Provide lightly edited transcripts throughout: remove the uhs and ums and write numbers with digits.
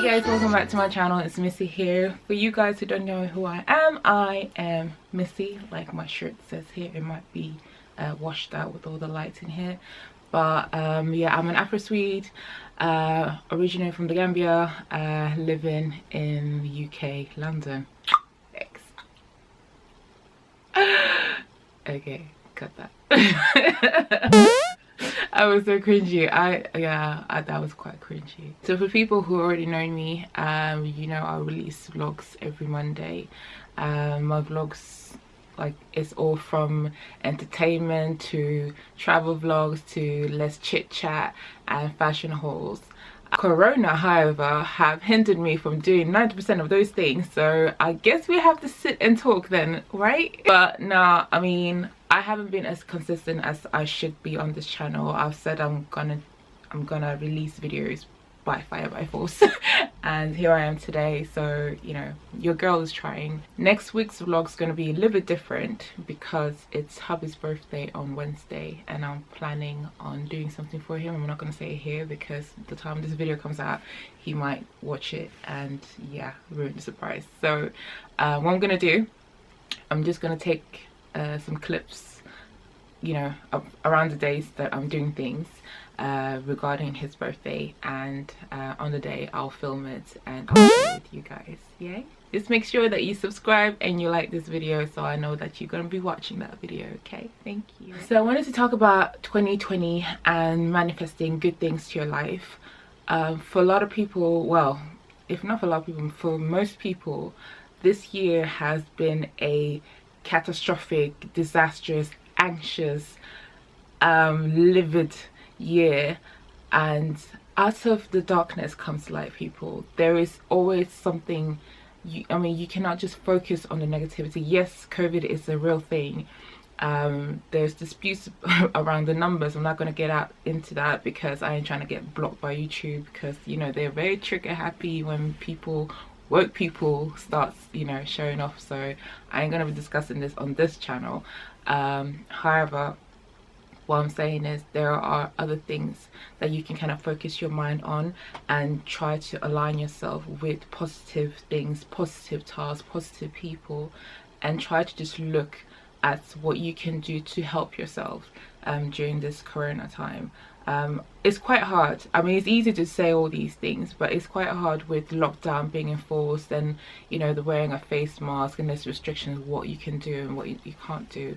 Hey guys, welcome back to my channel. It's Missy here. For you guys who don't know who I am Missy, like my shirt says here. It might be washed out with all the lights in here, but yeah, I'm an Afro-Swede, originating from the Gambia, living in the UK, London. Thanks. Okay, cut that. I was so cringy. That was quite cringy. So for people who already know me, you know I release vlogs every Monday. My vlogs, like, it's all from entertainment to travel vlogs to less chit chat and fashion hauls. Corona, however, have hindered me from doing 90% of those things, so I guess we have to sit and talk then, right? But nah, I mean, I haven't been as consistent as I should be on this channel. I've said I'm gonna release videos by fire by force and here I am today. So you know, your girl is trying. Next week's vlog is going to be a little bit different because it's hubby's birthday on Wednesday and I'm planning on doing something for him. I'm not going to say it here because the time this video comes out he might watch it and yeah, ruin the surprise. So what I'm going to do, I'm just going to take some clips, you know, around the days that I'm doing things regarding his birthday, and on the day I'll film it and I'll share it with you guys. Yay! Just make sure that you subscribe and you like this video so I know that you're going to be watching that video. Okay, thank you. So I wanted to talk about 2020 and manifesting good things to your life. For a lot of people, well, if not for a lot of people, for most people, this year has been a catastrophic, disastrous, anxious, livid year, and out of the darkness comes light, people. There is always something. I mean, you cannot just focus on the negativity. Yes, COVID is a real thing. There's disputes around the numbers. I'm not going to get out into that because I ain't trying to get blocked by YouTube, because you know they're very trigger happy when woke people starts, you know, showing off. So I ain't going to be discussing this on this channel. However, what I'm saying is there are other things that you can kind of focus your mind on and try to align yourself with positive things, positive tasks, positive people, and try to just look at what you can do to help yourself during this corona time. It's quite hard. I mean, it's easy to say all these things, but it's quite hard with lockdown being enforced and, you know, the wearing a face mask and there's restrictions what you can do and what you can't do.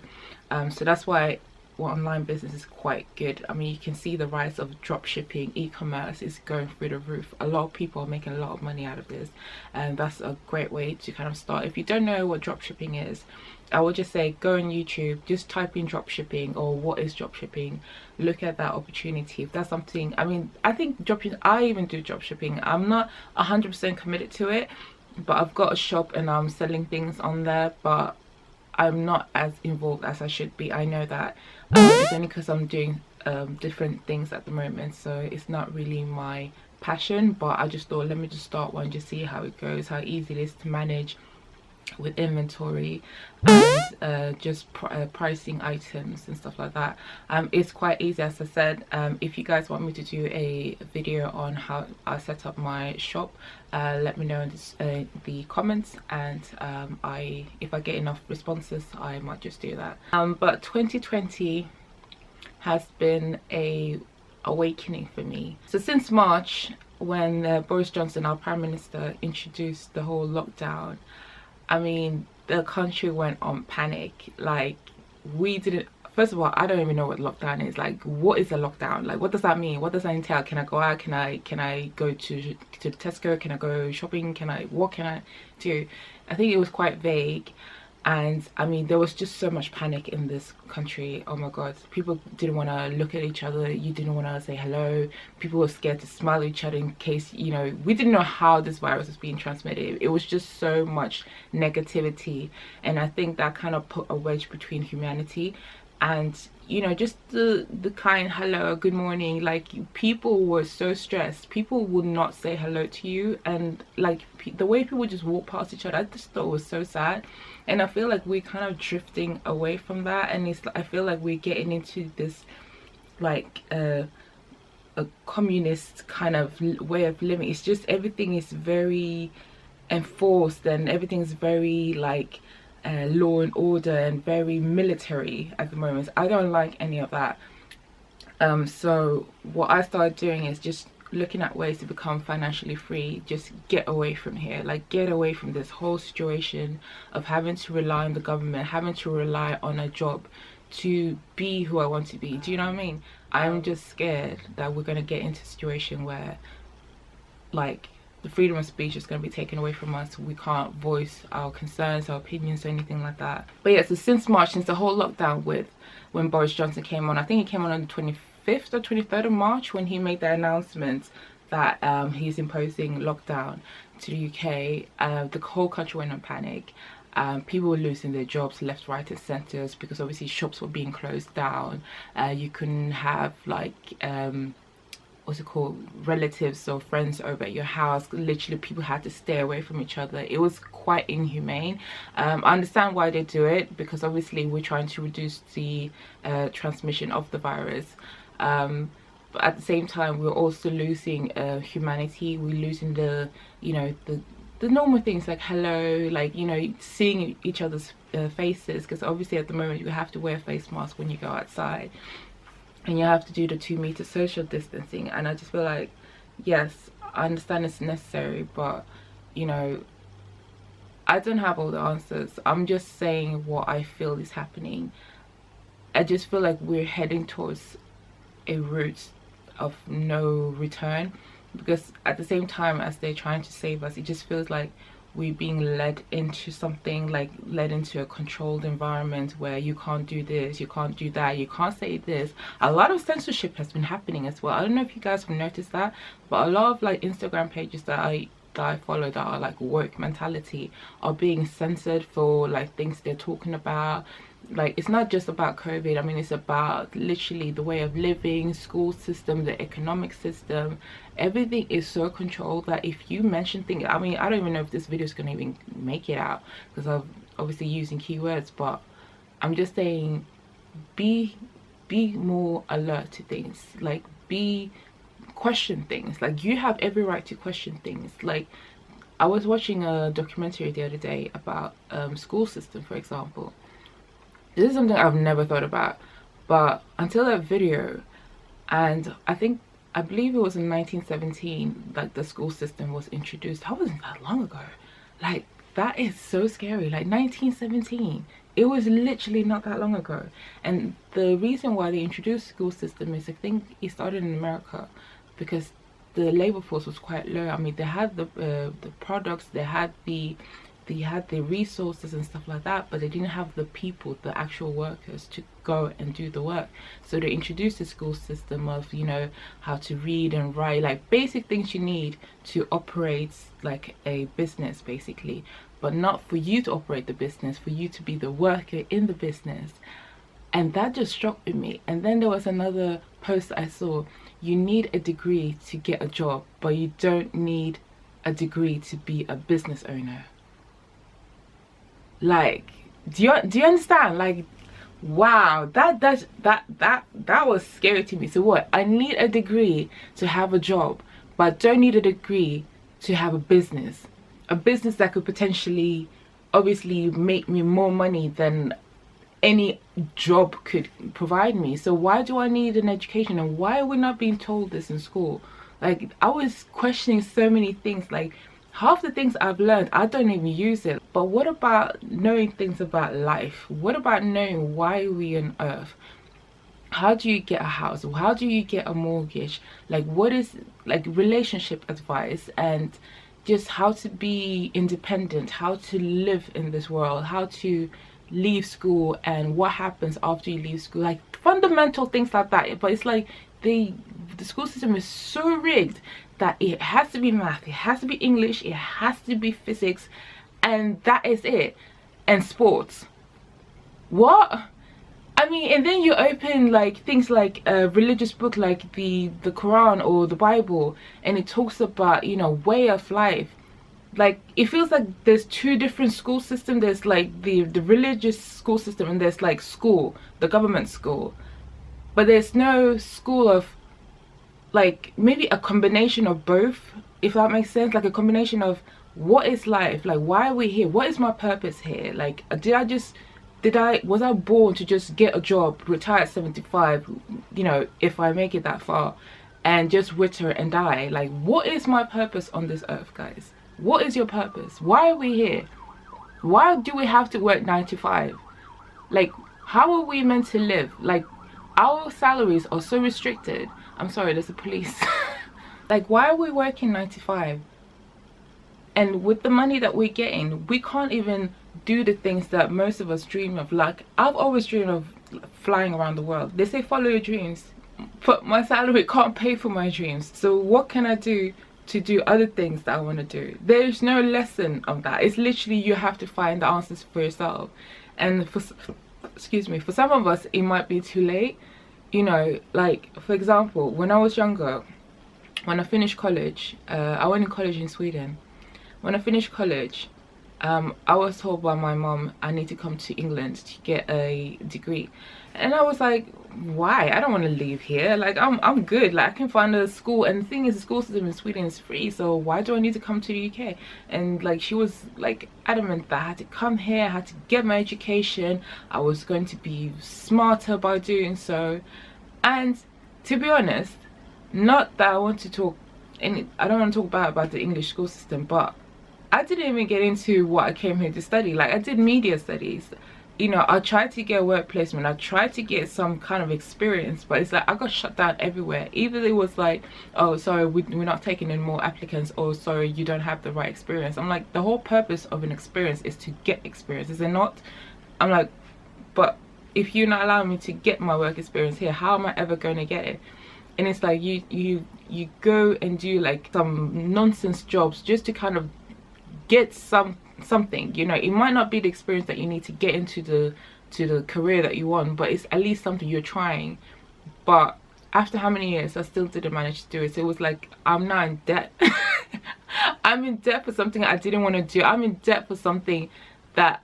So that's why online business is quite good. I mean, you can see the rise of drop shipping, e-commerce is going through the roof. A lot of people are making a lot of money out of this, and that's a great way to kind of start. If you don't know what drop shipping is, I would just say go on YouTube, just type in drop shipping or what is drop shipping, look at that opportunity. If that's something, I mean, I think I even do drop shipping. I'm not 100% committed to it, but I've got a shop and I'm selling things on there, but I'm not as involved as I should be. I know that it's only because I'm doing different things at the moment, so it's not really my passion, but I just thought let me just start one, just see how it goes, how easy it is to manage with inventory and just pricing items and stuff like that. It's quite easy, as I said. If you guys want me to do a video on how I set up my shop, let me know in the comments, and if I get enough responses I might just do that. But 2020 has been a awakening for me. So since March, when Boris Johnson, our Prime Minister, introduced the whole lockdown, I mean, the country went on panic. Like, we didn't, first of all, I don't even know what lockdown is. Like, what is a lockdown? Like, what does that mean? What does that entail? Can I go out? Can I go to Tesco? Can I go shopping? What can I do? I think it was quite vague. And I mean, there was just so much panic in this country. Oh my god, people didn't want to look at each other. You didn't want to say hello. People were scared to smile at each other in case, you know, we didn't know how this virus was being transmitted. It was just so much negativity, and I think that kind of put a wedge between humanity and, you know, just the kind hello, good morning. Like, people were so stressed. People would not say hello to you, and like the way people just walk past each other, I just thought it was so sad. And I feel like we're kind of drifting away from that, and I feel like we're getting into this like a communist kind of way of living. It's just everything is very enforced and everything's very like law and order and very military at the moment. I don't like any of that. So what I started doing is just looking at ways to become financially free, just get away from here, like get away from this whole situation of having to rely on the government, having to rely on a job to be who I want to be. Do you know what I mean? I'm just scared that we're going to get into a situation where like the freedom of speech is going to be taken away from us. We can't voice our concerns, our opinions, or anything like that. But yeah, so since March, since the whole lockdown with when Boris Johnson came on, I think he came on the 25th or 23rd of March when he made the announcement that he's imposing lockdown to the UK. The whole country went on panic. People were losing their jobs left, right and centres because obviously shops were being closed down. You couldn't have like what's it called, relatives or friends over at your house. Literally people had to stay away from each other. It was quite inhumane. I understand why they do it, because obviously we're trying to reduce the transmission of the virus, but at the same time we're also losing humanity. We're losing the, you know, the normal things like hello, like, you know, seeing each other's faces, because obviously at the moment you have to wear a face mask when you go outside and you have to do the 2-meter social distancing. And I just feel like, yes, I understand it's necessary, but you know, I don't have all the answers. I'm just saying what I feel is happening. I just feel like we're heading towards a route of no return, because at the same time as they're trying to save us, it just feels like we're being led into something, like led into a controlled environment where you can't do this, you can't do that, you can't say this. A lot of censorship has been happening as well. I don't know if you guys have noticed that, but a lot of like Instagram pages that I follow that are like woke mentality are being censored for like things they're talking about. Like, it's not just about COVID. I mean, it's about literally the way of living, school system, the economic system. Everything is so controlled that if you mention things, I mean, I don't even know if this video is going to even make it out because I'm obviously using keywords, but I'm just saying be more alert to things. Like, question things. Like, you have every right to question things. Like, I was watching a documentary the other day about school system, for example. This is something I've never thought about, but until that video, and I believe it was in 1917, like the school system was introduced. That wasn't that long ago. Like, that is so scary. Like 1917, it was literally not that long ago. And the reason why they introduced school system is, I think it started in America because the labor force was quite low. I mean, they had the products, they had the resources and stuff like that, but they didn't have the people, the actual workers, to go and do the work. So they introduced the school system of, you know, how to read and write, like basic things you need to operate like a business basically, but not for you to operate the business, for you to be the worker in the business. And that just struck with me. And then there was another post I saw: you need a degree to get a job, but you don't need a degree to be a business owner. Like, do you understand? Like, wow, that was scary to me. So what? I need a degree to have a job, but I don't need a degree to have a business that could potentially obviously make me more money than any job could provide me. So why do I need an education, and why are we not being told this in school? Like, I was questioning so many things. Like, half the things I've learned, I don't even use it. But what about knowing things about life? What about knowing why we're on earth? How do you get a house? How do you get a mortgage? Like, what is like relationship advice, and just how to be independent, how to live in this world, how to leave school, and what happens after you leave school, like fundamental things like that. But it's like the school system is so rigged that it has to be math, it has to be English, it has to be physics, and that is it. And sports. What? I mean, and then you open like things like a religious book like the Quran or the Bible, and it talks about, you know, way of life. Like, it feels like there's two different school systems. There's like the religious school system, and there's like school, the government school. But there's no school of like maybe a combination of both, if that makes sense. Like a combination of what is life, like why are we here, what is my purpose here, like was I born to just get a job, retire at 75, you know, if I make it that far, and just wither and die? Like, what is my purpose on this earth, guys? What is your purpose? Why are we here? Why do we have to work 9 to 5? Like, how are we meant to live? Like, our salaries are so restricted. I'm sorry, there's a police. Like, why are we working 9 to 5? And with the money that we're getting, we can't even do the things that most of us dream of. Like, I've always dreamed of flying around the world. They say follow your dreams, but my salary can't pay for my dreams. So what can I do to do other things that I want to do? There's no lesson of that. It's literally, you have to find the answers for yourself. And for, excuse me, for some of us it might be too late, you know. Like, for example, when I was younger, when I finished college, I went in college in Sweden. When I finished college, I was told by my mom I need to come to England to get a degree. And I was like, why? I don't want to leave here. Like, I'm good. Like, I can find a school. And the thing is, the school system in Sweden is free, so why do I need to come to the UK? And like, she was like adamant that I had to come here, I had to get my education, I was going to be smarter by doing so. And to be honest, not that I want to talk, and I don't want to talk about the English school system, but I didn't even get into what I came here to study. Like, I did media studies, you know. I tried to get a work placement, I tried to get some kind of experience, but it's like I got shut down everywhere. Either it was like, oh, sorry, we're not taking in more applicants, or sorry, you don't have the right experience. I'm like, the whole purpose of an experience is to get experience, is it not? I'm like, but if you're not allowing me to get my work experience here, how am I ever going to get it? And it's like, you go and do like some nonsense jobs just to kind of get something, you know. It might not be the experience that you need to get into the career that you want, but it's at least something you're trying. But after how many years, I still didn't manage to do it. So it was like, I'm now in debt. I'm in debt for something I didn't want to do. I'm in debt for something that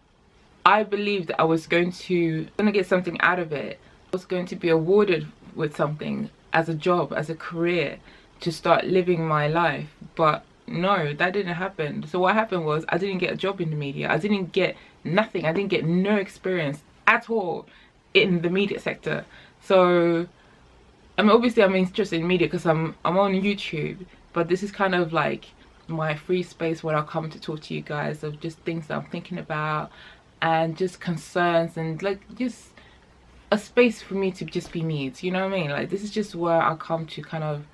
I believed I was going to get something out of it. I was going to be awarded with something as a job, as a career, to start living my life. But no, that didn't happen. So what happened was, I didn't get a job in the media. I didn't get nothing. I didn't get no experience at all in the media sector. So I mean, obviously I'm interested in media because I'm on YouTube, but this is kind of like my free space where I come to talk to you guys of just things that I'm thinking about, and just concerns, and like just a space for me to just be me. You know what I mean? Like, this is just where I come to kind of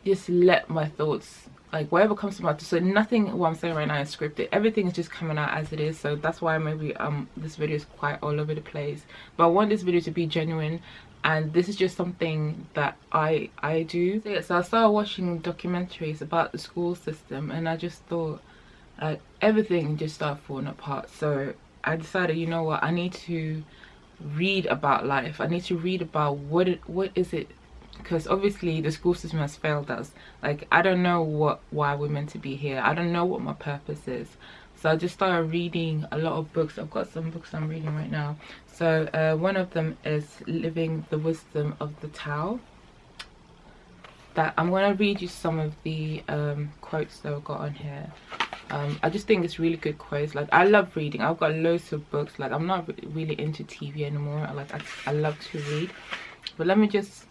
just let my thoughts, like whatever comes to my, so nothing what I'm saying right now is scripted. Everything is just coming out as it is. So that's why maybe this video is quite all over the place, but I want this video to be genuine, and this is just something that I do. So I started watching documentaries about the school system, and I just thought, like, everything just started falling apart. So I decided, you know what, I need to read about life. I need to read about what is it, because obviously the school system has failed us. Like, I don't know why we're meant to be here. I don't know what my purpose is. So I just started reading a lot of books. I've got some books I'm reading right now. So one of them is Living the Wisdom of the Tao. That I'm going to read you some of the quotes that I've got on here. I just think it's really good quotes. Like, I love reading. I've got loads of books. Like, I'm not really into TV anymore. I love to read. But let me just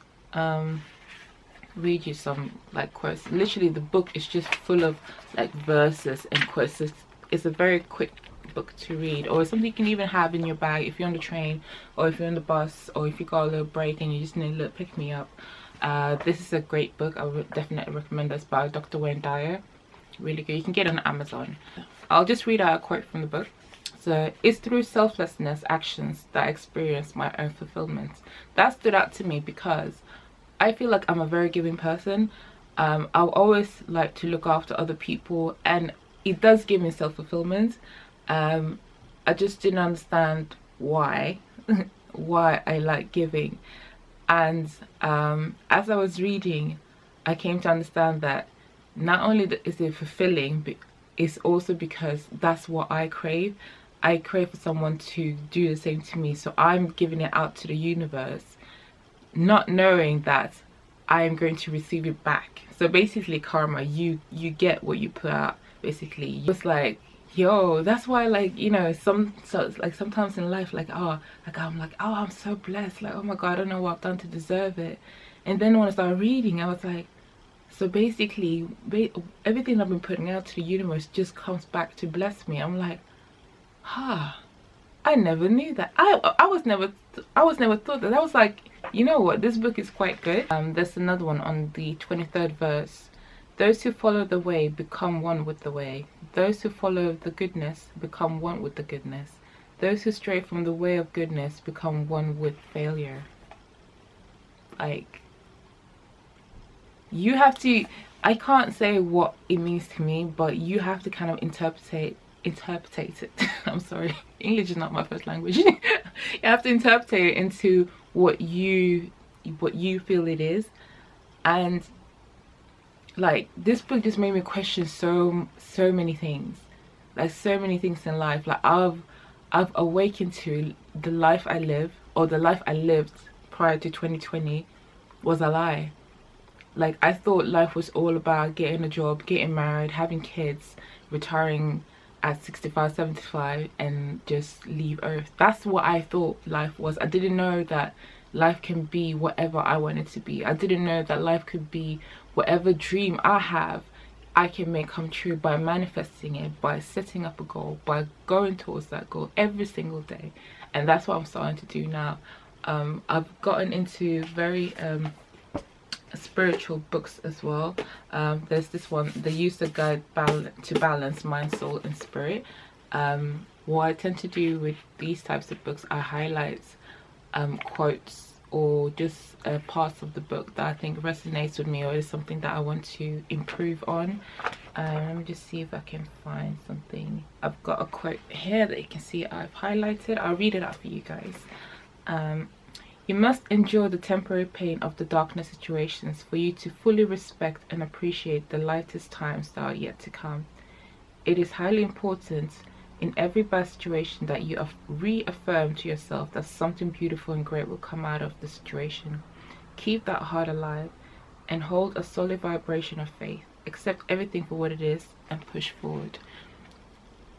read you some like quotes. Literally the book is just full of like verses and quotes. It's a very quick book to read, or something you can even have in your bag if you're on the train, or if you're on the bus, or if you got a little break and you just need a little pick me up. This is a great book. I would definitely recommend this, by Dr. Wayne Dyer. Really good. You can get it on Amazon. I'll just read out a quote from the book. So, it's through selflessness actions that I experience my own fulfillment. That stood out to me because I feel like I'm a very giving person. I'll always like to look after other people, and it does give me self-fulfillment. I just didn't understand why why I like giving. And as I was reading, I came to understand that not only is it fulfilling, but it's also because that's what I crave. I crave for someone to do the same to me. So I'm giving it out to the universe, not knowing that I am going to receive it back. So basically karma, you get what you put out. Basically it's like, yo, that's why, like, you know, like sometimes in life, like, oh, like I'm like, oh, I'm so blessed, like, oh my god, I don't know what I've done to deserve it. And then when I started reading, I was like, so basically everything I've been putting out to the universe just comes back to bless me. I'm like, huh, I never knew that. I was never thought that. I was like, you know what, this book is quite good. There's another one on the 23rd verse. Those who follow the way become one with the way. Those who follow the goodness become one with the goodness. Those who stray from the way of goodness become one with failure. Like, you have to, I can't say what it means to me, but you have to kind of interpret it. I'm sorry, English is not my first language. You have to interpret it into what you feel it is. And like, this book just made me question so many things, like so many things in life. Like, I've awakened to the life I live, or the life I lived prior to 2020 was a lie. Like, I thought life was all about getting a job, getting married, having kids, retiring at 65, 75, and just leave Earth. That's what I thought life was. I didn't know that life can be whatever I want it to be. I didn't know that life could be whatever dream I have, I can make come true by manifesting it, by setting up a goal, by going towards that goal every single day. And that's what I'm starting to do now. I've gotten into very spiritual books as well. There's this one, The User Guide to Balance Mind, Soul and Spirit. What I tend to do with these types of books, I highlight quotes or just parts of the book that I think resonates with me, or is something that I want to improve on. Let me just see if I can find something. I've got a quote here that you can see I've highlighted. I'll read it out for you guys. You must endure the temporary pain of the darkness situations for you to fully respect and appreciate the lightest times that are yet to come. It is highly important in every bad situation that you reaffirm to yourself that something beautiful and great will come out of the situation. Keep that heart alive and hold a solid vibration of faith. Accept everything for what it is and push forward.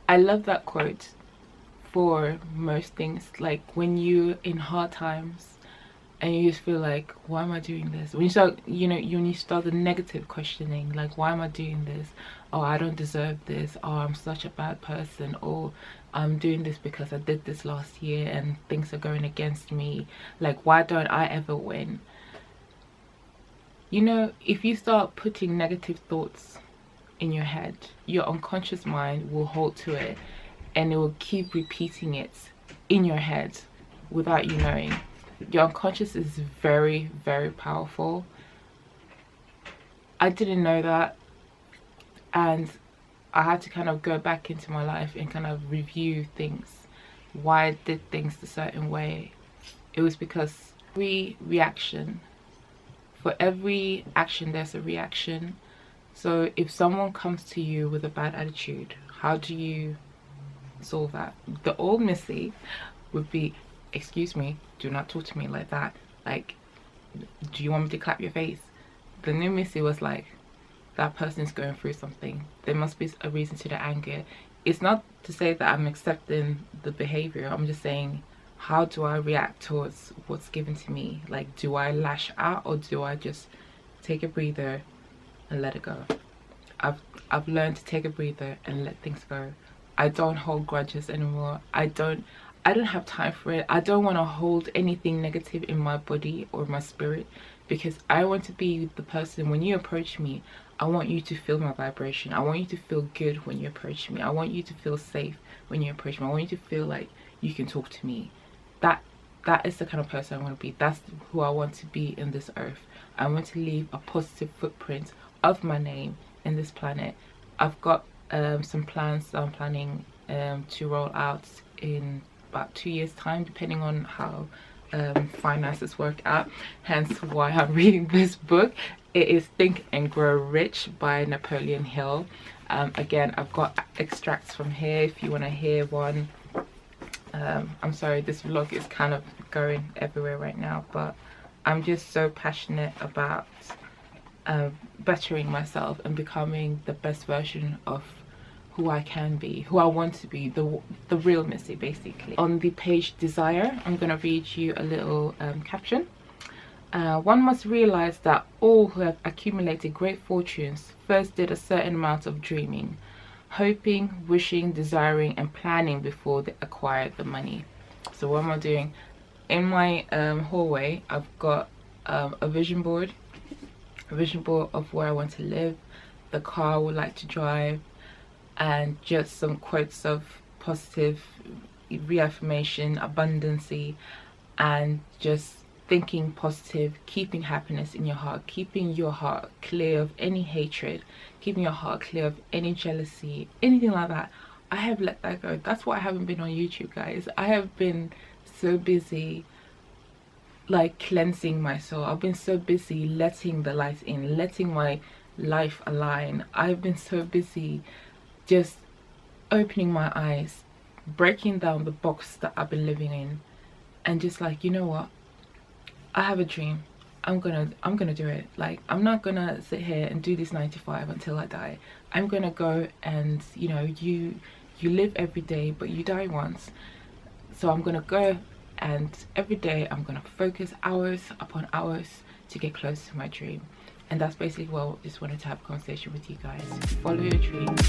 I love that quote for most things. Like, when you're in hard times and you just feel like, why am I doing this? When you start, you know, when you start the negative questioning, like, why am I doing this? Oh, I don't deserve this. Oh, I'm such a bad person. Or I'm doing this because I did this last year and things are going against me. Like, why don't I ever win? You know, if you start putting negative thoughts in your head, your unconscious mind will hold to it and it will keep repeating it in your head without you knowing. Your unconscious is very, very powerful. I didn't know that, and I had to kind of go back into my life and kind of review things. Why I did things a certain way. It was because for every action there's a reaction. So if someone comes to you with a bad attitude, how do you solve that? The old Missy would be, excuse me, do not talk to me like that. Like, do you want me to clap your face? The new Missy was like, that person's going through something. There must be a reason to the anger. It's not to say that I'm accepting the behavior. I'm just saying, how do I react towards what's given to me? Like, do I lash out or do I just take a breather and let it go? I've learned to take a breather and let things go. I don't hold grudges anymore. I don't have time for it. I don't want to hold anything negative in my body or my spirit, because I want to be the person, when you approach me, I want you to feel my vibration. I want you to feel good when you approach me. I want you to feel safe when you approach me. I want you to feel like you can talk to me. That is the kind of person I want to be. That's who I want to be in this earth. I want to leave a positive footprint of my name in this planet. I've got some plans that I'm planning to roll out in about 2 years time, depending on how finances work out, hence why I'm reading this book. It is Think and Grow Rich by Napoleon Hill. Again, I've got extracts from here if you want to hear one. I'm sorry, this vlog is kind of going everywhere right now, but I'm just so passionate about bettering myself and becoming the best version of who I can be, who I want to be, the real Missy, basically. On the page Desire, I'm going to read you a little caption. One must realize that all who have accumulated great fortunes first did a certain amount of dreaming, hoping, wishing, desiring, and planning before they acquired the money. So what am I doing? In my hallway, I've got a vision board of where I want to live, the car I would like to drive, and just some quotes of positive reaffirmation, abundancy, and just thinking positive, keeping happiness in your heart, keeping your heart clear of any hatred, keeping your heart clear of any jealousy, anything like that. I have let that go. That's why I haven't been on YouTube, guys. I have been so busy like cleansing my soul. I've been so busy letting the light in, letting my life align. I've been so busy just opening my eyes, breaking down the box that I've been living in, and just like, you know what, I have a dream. I'm gonna do it. Like, I'm not gonna sit here and do this 9 to 5 until I die. I'm gonna go, and you know, you live every day but you die once. So I'm gonna go, and every day I'm gonna focus hours upon hours to get close to my dream. And that's basically what I just wanted to have a conversation with you guys. Follow your dreams.